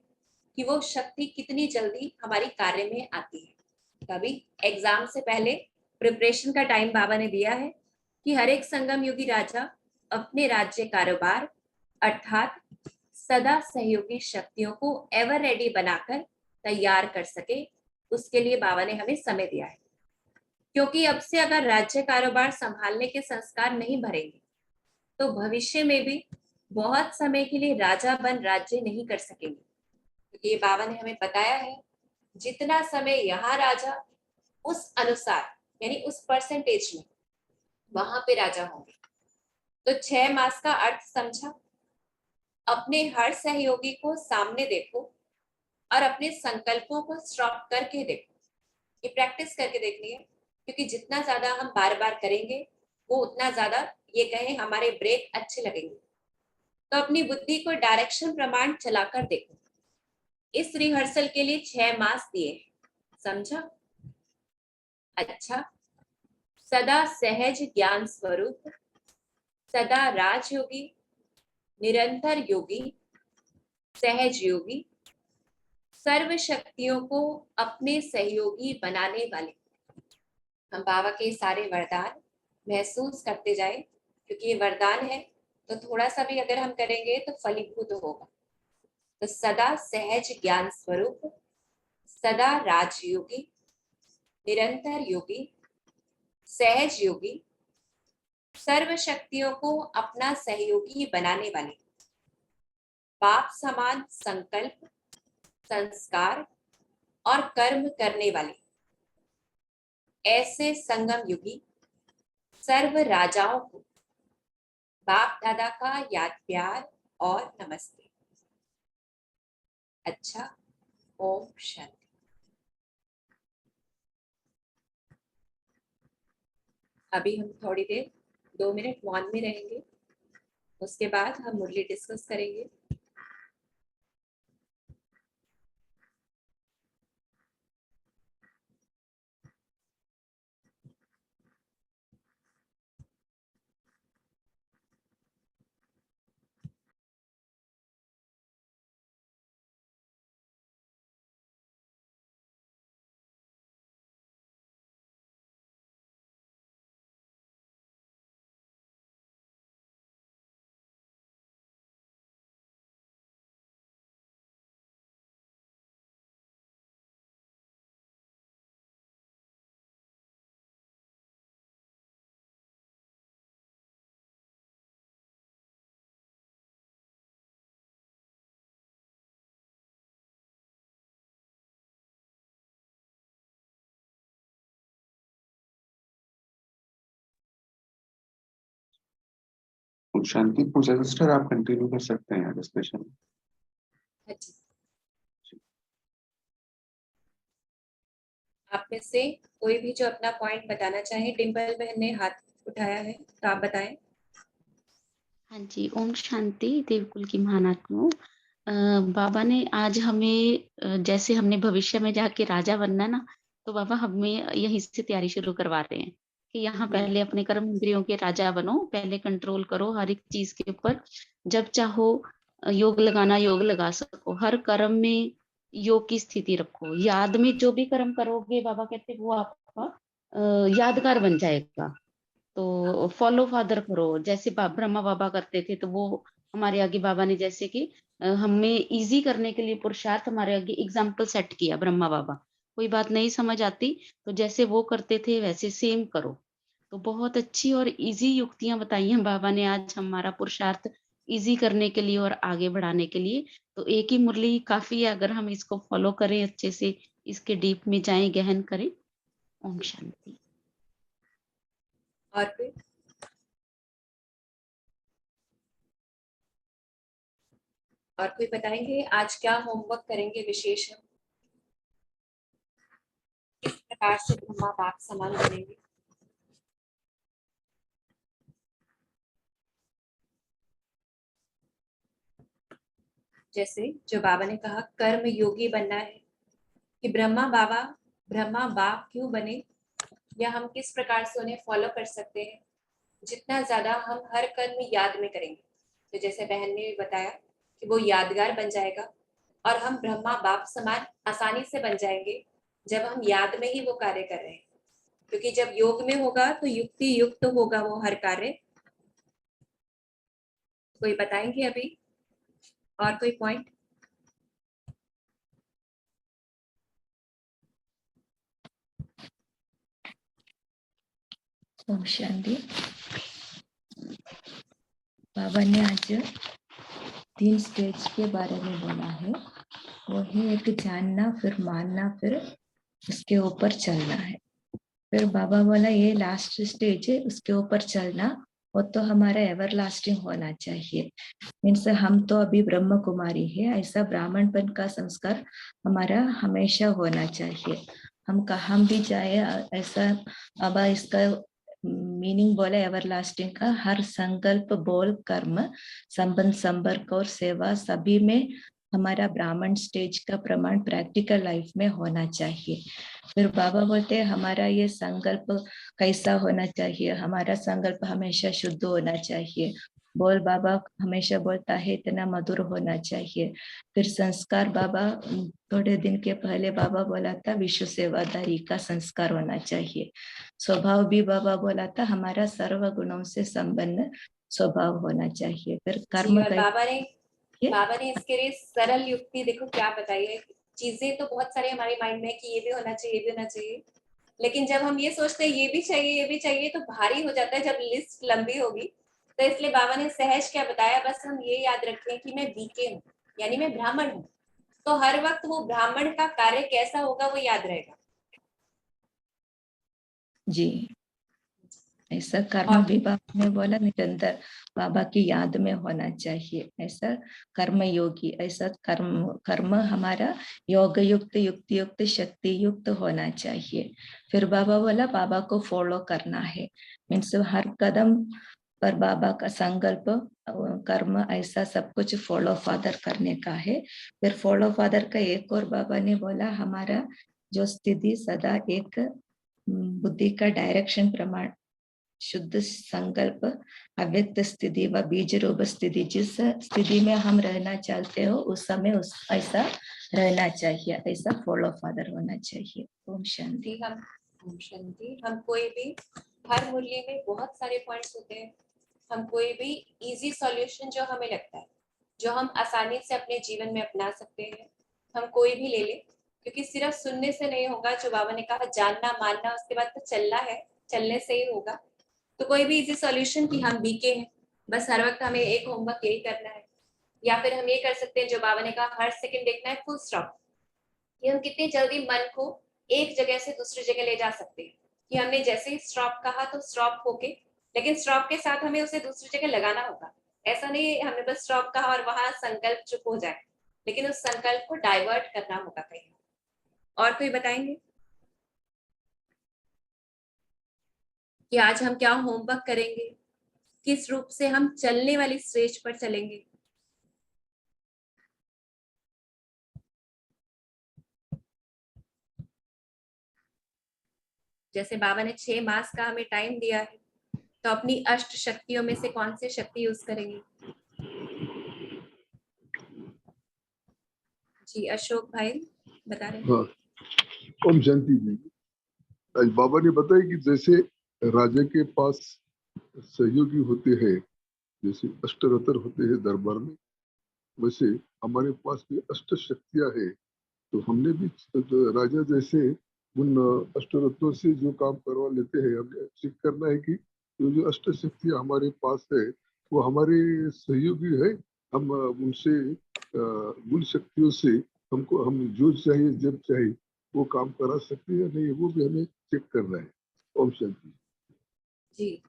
कि वो शक्ति कितनी जल्दी हमारी कार्य में आती है। कभी एग्जाम से पहले प्रिपरेशन का टाइम बाबा ने दिया है कि हर एक संगम युगी राजा अपने राज्य कारोबार अर्थात सदा सहयोगी शक्तियों को एवर रेडी बनाकर तैयार कर सके, उसके लिए बाबा ने हमें समय दिया है। क्योंकि अब से अगर राज्य कारोबार संभालने के संस्कार नहीं भरेंगे तो भविष्य में भी बहुत समय के लिए राजा बन राज्य नहीं कर सकेंगे। क्योंकि ये बाबा ने हमें बताया है, जितना समय यहाँ राजा उस अनुसार यानी उस परसेंटेज में वहां पे राजा होंगे। तो 6 मास का अर्थ समझा। अपने हर सहयोगी को सामने देखो और अपने संकल्पों को स्टॉप करके देखो। ये प्रैक्टिस करके देखनी है, क्योंकि जितना ज्यादा हम बार बार करेंगे वो उतना ज्यादा ये कहें हमारे ब्रेक अच्छे लगेंगे। तो अपनी बुद्धि को डायरेक्शन प्रमाण चलाकर देखो। इस रिहर्सल के लिए 6 मास दिए, समझा? अच्छा, सदा सहज ज्ञान स्वरूप, सदा राजयोगी, निरंतर योगी, सहज योगी, सर्व शक्तियों को अपने सहयोगी बनाने वाले। हम बाबा के सारे वरदान महसूस करते जाए, क्योंकि ये वरदान है तो थोड़ा सा भी अगर हम करेंगे तो फलीभूत होगा। तो सदा सहज ज्ञान स्वरूप, सदा राजयोगी, निरंतर योगी, सहज योगी, सर्व शक्तियों को अपना सहयोगी बनाने वाले, बाप समान संकल्प, संस्कार और कर्म करने वाले, ऐसे संगम युगी सर्व राजाओं को बाप दादा का याद प्यार और नमस्ते। अच्छा, ओम शांति। अभी हम थोड़ी देर 2 मिनट मौन में रहेंगे, उसके बाद हम मुरली डिस्कस करेंगे। शांति पूजा सिस्टर, आप कंटिन्यू कर सकते हैं डिस्कशन। अच्छा, आप में से कोई भी जो अपना पॉइंट बताना चाहे, डिम्पल बहन ने हाथ उठाया है तो आप बताएं। हाँ जी, ओम शांति। देवकुल की महान आत्माओं, बाबा ने आज हमें जैसे हमने भविष्य में जाके राजा बनना ना, तो बाबा हमें यहीं से तैयारी शुरू करवा रहे हैं कि यहाँ पहले अपने कर्म इंद्रियों के राजा बनो, पहले कंट्रोल करो हर एक चीज के ऊपर। जब चाहो योग लगाना योग लगा सको, हर कर्म में योग की स्थिति रखो। याद में जो भी कर्म करोगे बाबा कहते वो आपका यादगार बन जाएगा। तो फॉलो फादर करो, जैसे ब्रह्मा बाबा करते थे, तो वो हमारे आगे बाबा ने जैसे कि हमें इजी करने के लिए पुरुषार्थ हमारे आगे एग्जाम्पल सेट किया ब्रह्मा बाबा। कोई बात नहीं समझ आती तो जैसे वो करते थे वैसे सेम करो। तो बहुत अच्छी और इजी युक्तियां बताई हैं बाबा ने आज हमारा पुरुषार्थ इजी करने के लिए और आगे बढ़ाने के लिए। तो एक ही मुरली काफी है, अगर हम इसको फॉलो करें अच्छे से, इसके डीप में जाएं, गहन करें। ओम शांति। और कोई? और कोई बताएंगे आज क्या होमवर्क करेंगे विशेष हम? किस प्रकार से ब्रह्मा बाप समान बनेंगे? जैसे जो बाबा ने कहा कर्म योगी बनना है, कि ब्रह्मा बाप क्यों बने, या हम किस प्रकार से उन्हें फॉलो कर सकते हैं। जितना ज्यादा हम हर कर्म याद में करेंगे, तो जैसे बहन ने भी बताया कि वो यादगार बन जाएगा और हम ब्रह्मा बाप समान आसानी से बन जाएंगे जब हम याद में ही वो कार्य कर रहे हैं। क्योंकि जब योग में होगा तो युक्ति युक्त होगा वो हर कार्य। कोई बताएंगे अभी और कोई पॉइंट? ओम शांति। बाबा ने आज 3 स्टेज के बारे में बोला है। वो है एक जानना, फिर मानना, फिर उसके ऊपर चलना है। फिर बाबा बोला ये लास्ट स्टेज है, उसके ऊपर चलना, वो तो हमारा एवर लास्टिंग होना चाहिए। मीन्स हम तो अभी ब्रह्म कुमारी है, ऐसा ब्राह्मणपन का संस्कार हमारा हमेशा होना चाहिए। हम कहाँ भी जाए ऐसा। बाबा इसका मीनिंग बोले एवरलास्टिंग का, हर संकल्प, बोल, कर्म, संबंध, संपर्क और सेवा सभी में हमारा ब्राह्मण स्टेज का प्रमाण प्रैक्टिकल लाइफ में होना चाहिए। फिर बाबा बोलते हैं हमारा ये संकल्प कैसा होना चाहिए, हमारा संकल्प हमेशा शुद्ध होना चाहिए। बोल बाबा हमेशा बोलता है इतना मधुर होना चाहिए। फिर संस्कार बाबा थोड़े दिन के पहले बाबा बोला था विश्व सेवादारी का संस्कार होना चाहिए। स्वभाव भी बाबा बोला था हमारा सर्व गुणों से संपन्न स्वभाव होना चाहिए। फिर कर्म और बाबा ने इसके लिए सरल युक्ति देखो क्या बताई है। चीजें तो बहुत सारे हमारे माइंड में कि ये भी होना चाहिए, ये भी होना चाहिए, लेकिन जब हम ये सोचते हैं ये भी चाहिए, ये भी चाहिए, तो भारी हो जाता है जब लिस्ट लंबी होगी। तो इसलिए बाबा ने सहज क्या बताया, बस हम ये याद रखें कि मैं बीके हूँ, यानी मैं ब्राह्मण हूँ। तो हर वक्त वो ब्राह्मण का कार्य कैसा होगा वो याद रहेगा। जी, ऐसा कर्म भी बाबा ने बोला निरंतर बाबा की याद में होना चाहिए। ऐसा कर्म योगी, ऐसा कर्म हमारा योग युक्त, युक्ति युक्त, शक्ति युक्त होना चाहिए। फिर बाबा बोला बाबा को फॉलो करना है। मीन्स हर कदम पर बाबा का संकल्प, कर्म, ऐसा सब कुछ फॉलो फादर करने का है। फिर फॉलो फादर का एक और बाबा ने बोला हमारा जो स्थिति सदा एक बुद्धि का डायरेक्शन प्रमाण, शुद्ध संकल्प, अव्यक्त स्थिति व बीज रूप स्थिति, जिस स्थिति में हम रहना चाहते हो उस समय उस ऐसा रहना चाहिए, ऐसा फॉलो फादर होना चाहिए। ओम शांति। ओम शांति। हम कोई भी, हर मूल्य में बहुत सारे पॉइंट्स होते हैं। हम कोई भी इजी सॉल्यूशन जो हमें लगता है, जो हम आसानी से अपने जीवन में अपना सकते हैं, हम कोई भी ले लें। क्योंकि सिर्फ सुनने से नहीं होगा, जो बाबा ने कहा जानना मानना, उसके बाद तो चलना है, चलने से ही होगा। तो कोई भी इजी सॉल्यूशन कि हम बीके हैं, बस हर वक्त हमें एक होमवर्क यही करना है। या फिर हम ये कर सकते हैं जो बाबा ने कहा, हर सेकंड देखना है फुल स्टॉप, कि हम कितनी जल्दी मन को एक जगह से दूसरी जगह ले जा सकते हैं। कि हमने जैसे ही स्टॉप कहा तो स्टॉप होके, लेकिन स्टॉप के साथ हमें उसे दूसरी जगह लगाना होगा। ऐसा नहीं हमने बस स्टॉप कहा और वहां संकल्प चुप हो जाए, लेकिन उस संकल्प को डाइवर्ट करना होगा कहीं। और कोई बताएंगे कि आज हम क्या होमवर्क करेंगे, किस रूप से हम चलने वाली स्टेज पर चलेंगे? जैसे बाबा ने 6 मास का हमें टाइम दिया है, तो अपनी अष्ट शक्तियों में से कौन सी शक्ति यूज करेंगे? जी अशोक भाई बता रहे हैं। हाँ, ओम शांति जी। आज बाबा ने बताया कि जैसे राजा के पास सहयोगी होते हैं, जैसे अष्टरत्न होते हैं दरबार में, वैसे हमारे पास भी अष्ट शक्तियां है। तो हमने भी तो राजा जैसे उन अष्टरत्नों से जो काम करवा लेते हैं, हमें चेक करना है कि जो अष्ट शक्तियां हमारे पास है वो हमारे सहयोगी है। हम उनसे मूल शक्तियों से हम जो चाहिए जब चाहिए वो काम करा सकते हैं या नहीं, वो भी हमें चेक करना है। ओम शांति। जी,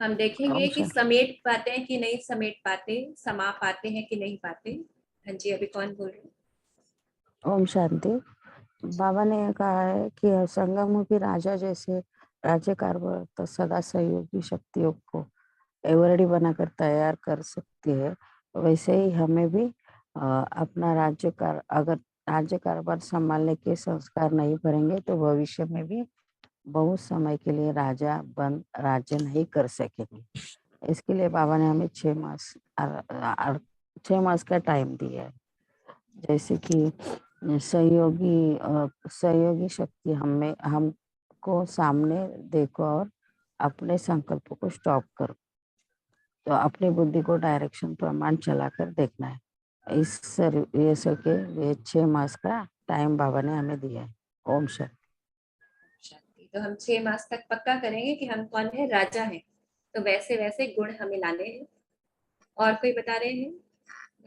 हम देखेंगे कि समेट पाते हैं कि नहीं समेट पाते, समा पाते हैं कि नहीं पाते। हाँ जी, अभी कौन बोल रहे हैं? ओम शांति। बाबा ने कहा है कि संगममुखी राजा जैसे राज्य कारभार तो सदा सहयोगी शक्तियों को एवरेडी बनाकर तैयार कर सकती है, वैसे ही हमें भी अपना अगर राज्य कारभार संभालने के संस्कार नहीं भरेंगे तो भविष्य में भी बहुत समय के लिए राज्य नहीं कर सकेंगे। इसके लिए बाबा ने हमें 6 मास का टाइम दिया है। जैसे कि सहयोगी शक्ति हमको सामने देखो और अपने संकल्प को स्टॉप करो, तो अपनी बुद्धि को डायरेक्शन प्रमाण चलाकर देखना है। ये सके ये 6 मास का टाइम बाबा ने हमें दिया है। ओम शांति। तो हम 6 मास तक पक्का करेंगे कि हम कौन है, राजा हैं। तो वैसे वैसे गुण हमें लाने हैं। और कोई बता रहे हैं?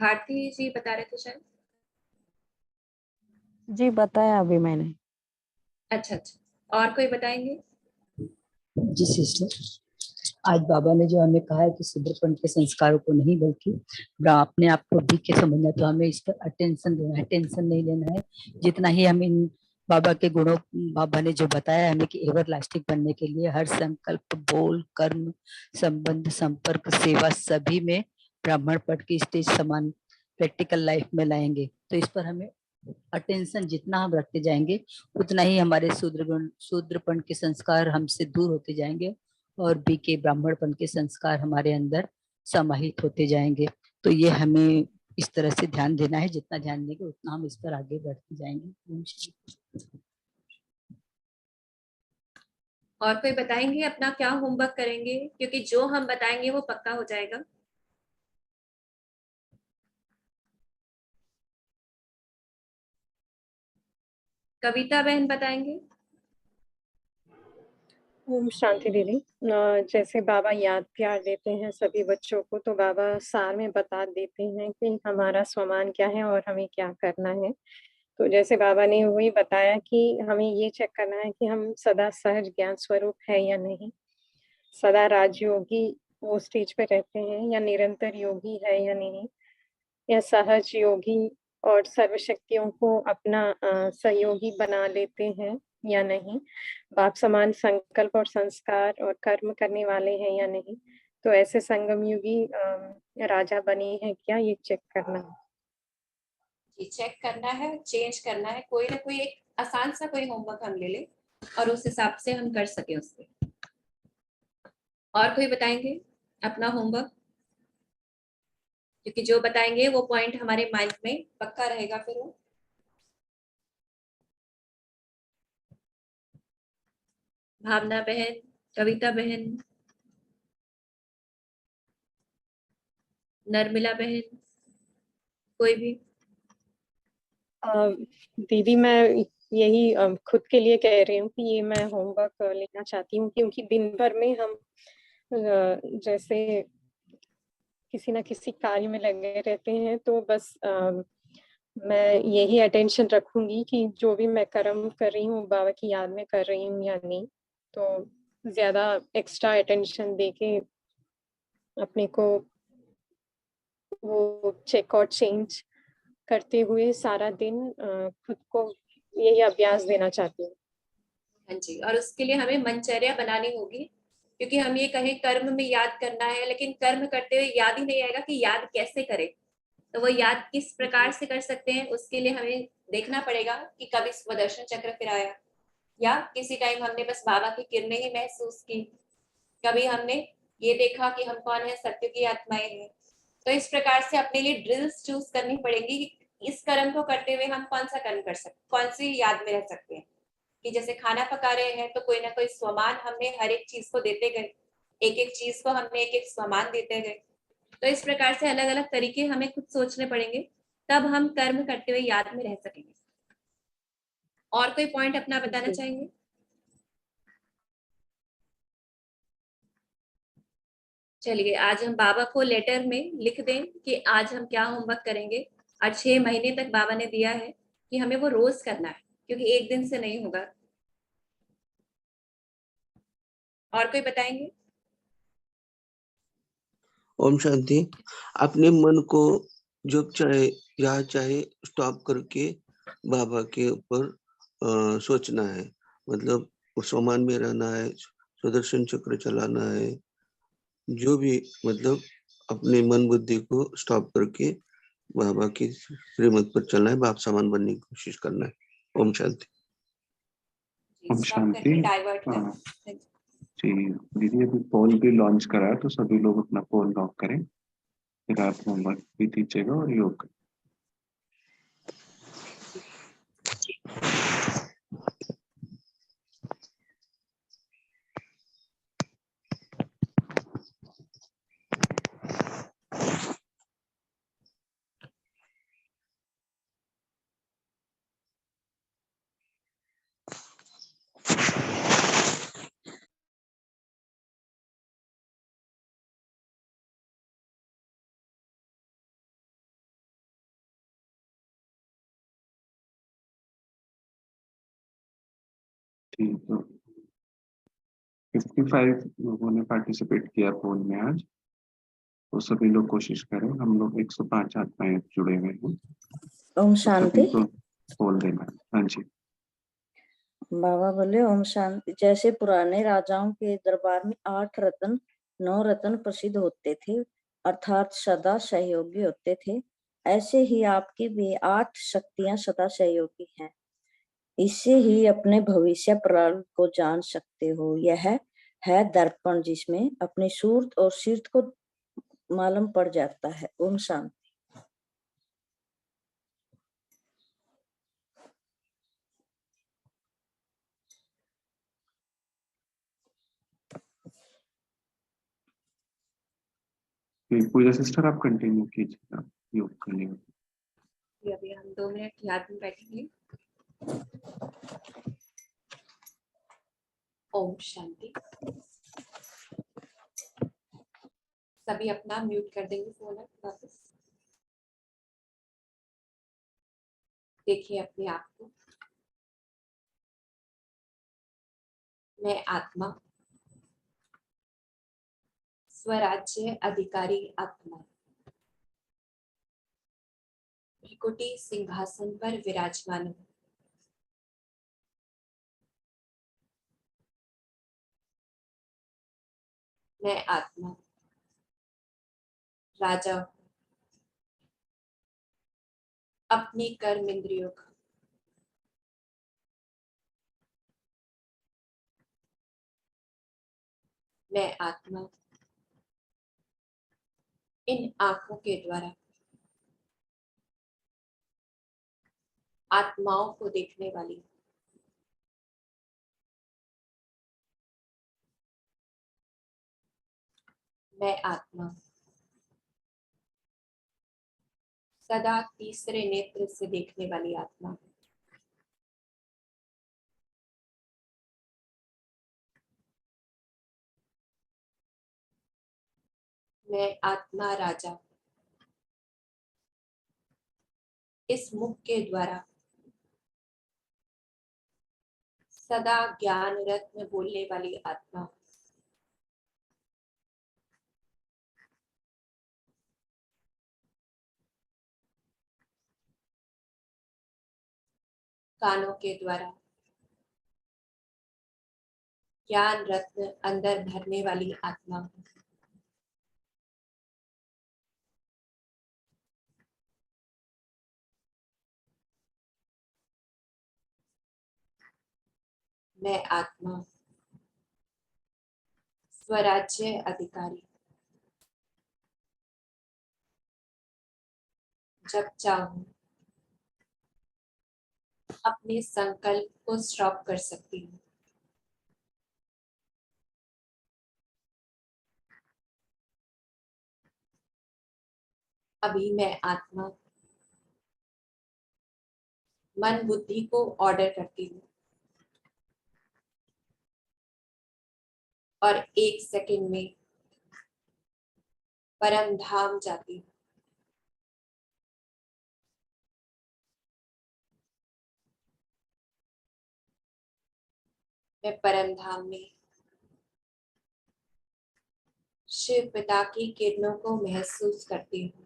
भारती जी बता रहे थे शायद। जी बताया अभी मैंने। अच्छा, और कोई बताएंगे? जी सिस्टर, आज बाबा ने जो हमें कहा है कि शुद्रपन के संस्कारों को नहीं बल्कि अपने आप को भी के समझना, तो हमें इस पर अटेंशन देना है, टेंशन नहीं लेना है। जितना ही हम इन बाबा के गुणों, बाबा ने जो बताया हमें कि एवर लास्टिक बनने के लिए हर संकल्प, बोल, कर्म, संबंध, संपर्क, सेवा सभी में ब्राह्मण पद की स्टेज समान प्रैक्टिकल लाइफ में लाएंगे। तो इस पर हमें अटेंशन जितना हम रखते जाएंगे उतना ही हमारे शूद्रपन के संस्कार हमसे दूर होते जाएंगे और बीके ब्राह्मणपन के संस्कार हमारे अंदर समाहित होते जाएंगे। तो ये हमें इस तरह से ध्यान देना है, जितना ध्यान देंगे उतना हम इस पर आगे बढ़ते जाएंगे। और कोई बताएंगे अपना क्या होमवर्क करेंगे, क्योंकि जो हम बताएंगे वो पक्का हो जाएगा। कविता बहन बताएंगे। ओम शांति दीदी। जैसे बाबा याद प्यार देते हैं सभी बच्चों को, तो बाबा सार में बता देते हैं कि हमारा स्वमान क्या है और हमें क्या करना है। तो जैसे बाबा ने वही बताया कि हमें ये चेक करना है कि हम सदा सहज ज्ञान स्वरूप है या नहीं, सदा राजयोगी वो स्टेज पे रहते हैं या निरंतर योगी है या नहीं, या सहज योगी और सर्वशक्तियों को अपना सहयोगी बना लेते हैं या नहीं, बाप समान संकल्प और संस्कार और कर्म करने वाले हैं या नहीं। तो ऐसे संगम युगी राजा बने हैं क्या, ये चेक करना है। ये चेक करना है, चेंज करना है। कोई ना कोई एक आसान सा कोई होमवर्क हम ले लें और उस हिसाब से हम कर सके उससे। और कोई बताएंगे अपना होमवर्क, क्योंकि जो बताएंगे वो पॉइंट हमारे माइंड में पक्का रहेगा फिर वो। भावना बहन, कविता बहन, नर्मिला बहन, कोई भी? दीदी मैं यही खुद के लिए कह रही हूँ कि ये मैं होमवर्क लेना चाहती हूँ, क्योंकि दिन भर में हम जैसे किसी ना किसी कार्य में लगे रहते हैं। तो बस मैं यही अटेंशन रखूंगी कि जो भी मैं कर्म कर रही हूँ बाबा की याद में कर रही हूँ या नहीं। तो ज्यादा एक्स्ट्रा अटेंशन देके अपने को वो चेक और चेंज करते हुए सारा दिन खुद को यही अभ्यास देना चाहती हूँ। हाँ जी, और उसके लिए हमें मनचर्या बनानी होगी, क्योंकि हम ये कहें कर्म में याद करना है, लेकिन कर्म करते हुए याद ही नहीं आएगा कि याद कैसे करें। तो वो याद किस प्रकार से कर सकते हैं, उसके लिए हमें देखना पड़ेगा कि कभी स्वदर्शन चक्र फिर आया, या किसी टाइम हमने बस बाबा की किरणें ही महसूस की, कभी हमने ये देखा कि हम कौन है, सत्य की आत्माएं हैं। तो इस प्रकार से अपने लिए ड्रिल्स चूज करनी पड़ेगी कि इस कर्म को करते हुए हम कौन सा कर्म कर सकते, कौन सी याद में रह सकते हैं। कि जैसे खाना पका रहे हैं तो कोई ना कोई स्वमान हमने हर एक चीज को देते गए, एक एक चीज को हमें एक एक सामान देते गए। तो इस प्रकार से अलग अलग तरीके हमें खुद सोचने पड़ेंगे, तब हम कर्म करते हुए याद में रह सकेंगे। और कोई पॉइंट अपना बताना जी। चाहेंगे? चलिए, आज हम बाबा को लेटर में लिख दें कि आज हम क्या होमवर्क करेंगे, और 6 महीने तक बाबा ने दिया है कि हमें वो रोज करना है, क्योंकि एक दिन से नहीं होगा। और कोई बताएंगे? ओम शांति। अपने मन को जब चाहे या चाहे स्टॉप करके बाबा के ऊपर सोचना है, मतलब उस समान में रहना है, सुदर्शन चक्र चलाना है, जो भी मतलब अपने मन बुद्धि को स्टॉप करके बाबा की श्रीमत पर चलना है, बाप समान बनने की कोशिश करना है। ओम शांति। ओम स्टॉप करके शांति। डाइवर्ट हाँ करना। जी दीदी, अभी पोल भी लॉन्च करा है, तो सभी लोग अपना पोल लॉक करें, फिर आप होमवर्क भी दीजिएगा और योग करें। ठीक, तो 55 लोगों ने पार्टिसिपेट किया पोल में आज, तो सभी लोग कोशिश करें। हम लोग 105 आत्माएं जुड़े हुए हैं, ओम तो शांति। सभी को पोल देना है। हाँ जी। बाबा बोले ओम शांति। जैसे पुराने राजाओं के दरबार में 8 रत्न 9 रत्न प्रसिद्ध होते थे, अर्थात सदा सहयोगी होते थे, ऐसे ही आपकी भी 8 शक्तियां सदा सहयोगी हैं। इससे ही अपने भविष्य प्रारंभ को जान सकते हो। यह है दर्पण, जिसमें अपनी सूरत और सीरत को मालूम पड़ जाता है। ओम शांति। फिर पूजा सिस्टर आप कंटिन्यू कीजिएगा योग करने में। अभी हम 2 मिनट याद में बैठेंगे। ओम शांति। सभी अपना म्यूट कर देंगे फोन वापस। देखिए अपने आप को। मैं आत्मा, स्वराज्य अधिकारी आत्मा, त्रिकुटी सिंहासन पर विराजमान हूँ। मैं आत्मा राजा हूँ, अपनी कर्म इंद्रियों का मैं आत्मा इन आंखों के द्वारा आत्माओं को देखने वाली। मैं आत्मा सदा तीसरे नेत्र से देखने वाली आत्मा। मैं आत्मा राजा इस मुख के द्वारा सदा ज्ञान रत्न बोलने वाली आत्मा। कानों के द्वारा ज्ञान रत्न अंदर भरने वाली आत्मा। मैं आत्मा स्वराज्य अधिकारी जब चाहूं अपने संकल्प को स्टॉप कर सकती हूँ। अभी मैं आत्मा मन बुद्धि को ऑर्डर करती हूँ और 1 सेकंड में परम धाम जाती हूँ। मैं परम धाम में शिव पिता की किरणों को महसूस करती हूँ।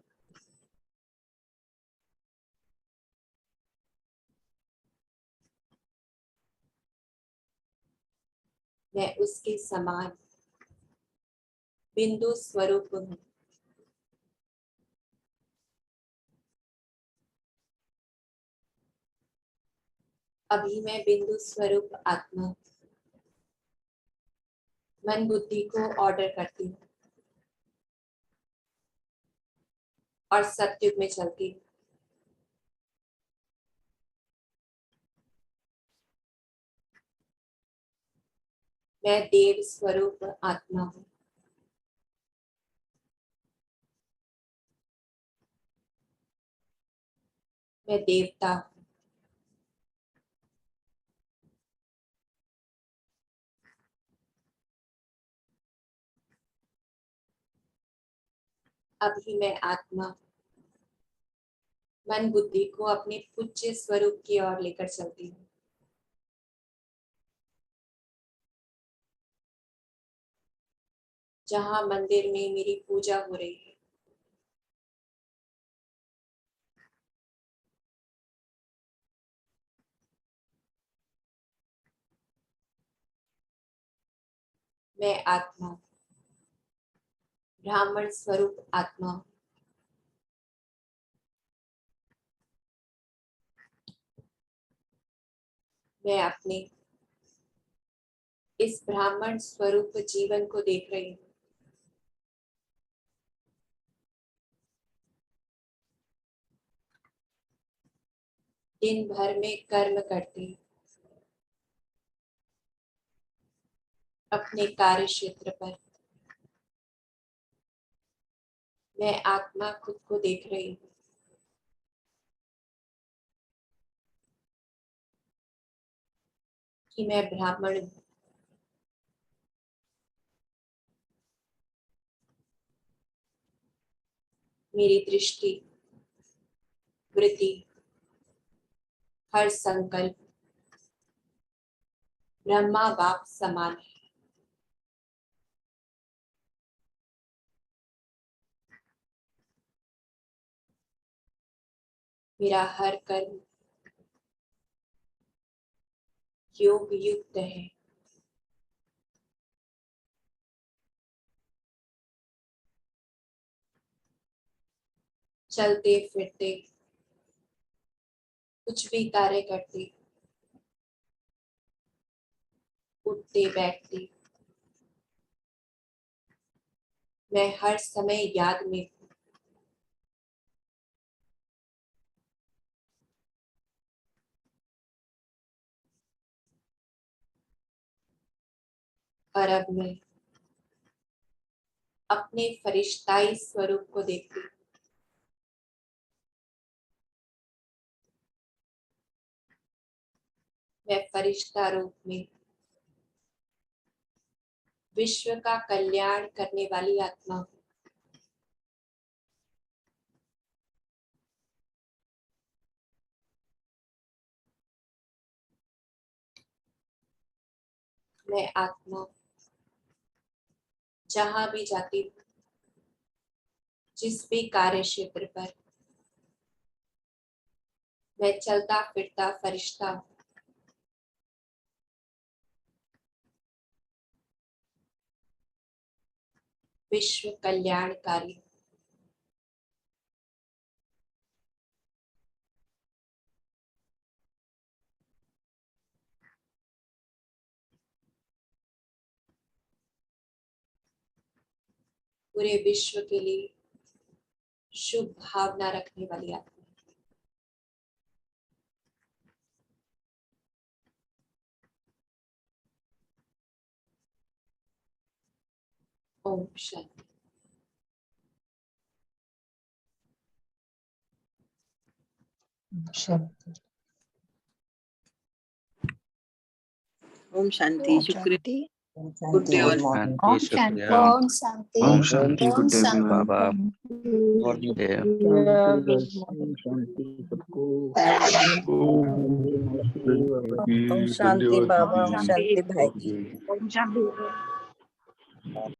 मैं उसके समान बिंदु स्वरूप हूँ। अभी मैं बिंदु स्वरूप आत्मा मन बुद्धि को ऑर्डर करती हूँ और सत्युग में चलती हूँ। मैं देव स्वरूप आत्मा हूँ। मैं देवता हूँ। अभी मैं आत्मा मन बुद्धि को अपने पूज्य स्वरूप की ओर लेकर चलती हूँ। जहाँ मंदिर में मेरी पूजा हो रही है। मैं आत्मा ब्राह्मण स्वरूप आत्मा हूँ। मैं अपने इस ब्राह्मण स्वरूप जीवन को देख रही हूँ। दिन भर में कर्म करती अपने कार्य क्षेत्र पर मैं आत्मा खुद को देख रही हूँ। कि मैं ब्राह्मण हूँ। मेरी दृष्टि वृत्ति हर संकल्प ब्रह्मा बाप समान है। मेरा हर कर्म योग युक्त है। चलते फिरते कुछ भी कार्य करते उठते बैठते मैं हर समय याद में हूँ। और अब मैं अपने फरिश्ताई स्वरूप को देखती हूँ। मैं फरिश्ता रूप में विश्व का कल्याण करने वाली आत्मा हूँ। मैं आत्मा जहां भी जाती हूँ जिस भी कार्य क्षेत्र पर मैं चलता फिरता फरिश्ता हूँ। विश्व कल्याणकारी पूरे विश्व के लिए शुभ भावना रखने वाली आत्मा। ओम शांति। ओम शांति शुक्रिया गुड डे ऑल शांति शुक्रिया Om Shanti Om Shanti good day everyone बाबा शांति सबको ओम शांति बाबा ओम शांति भाई जी धन्यवाद।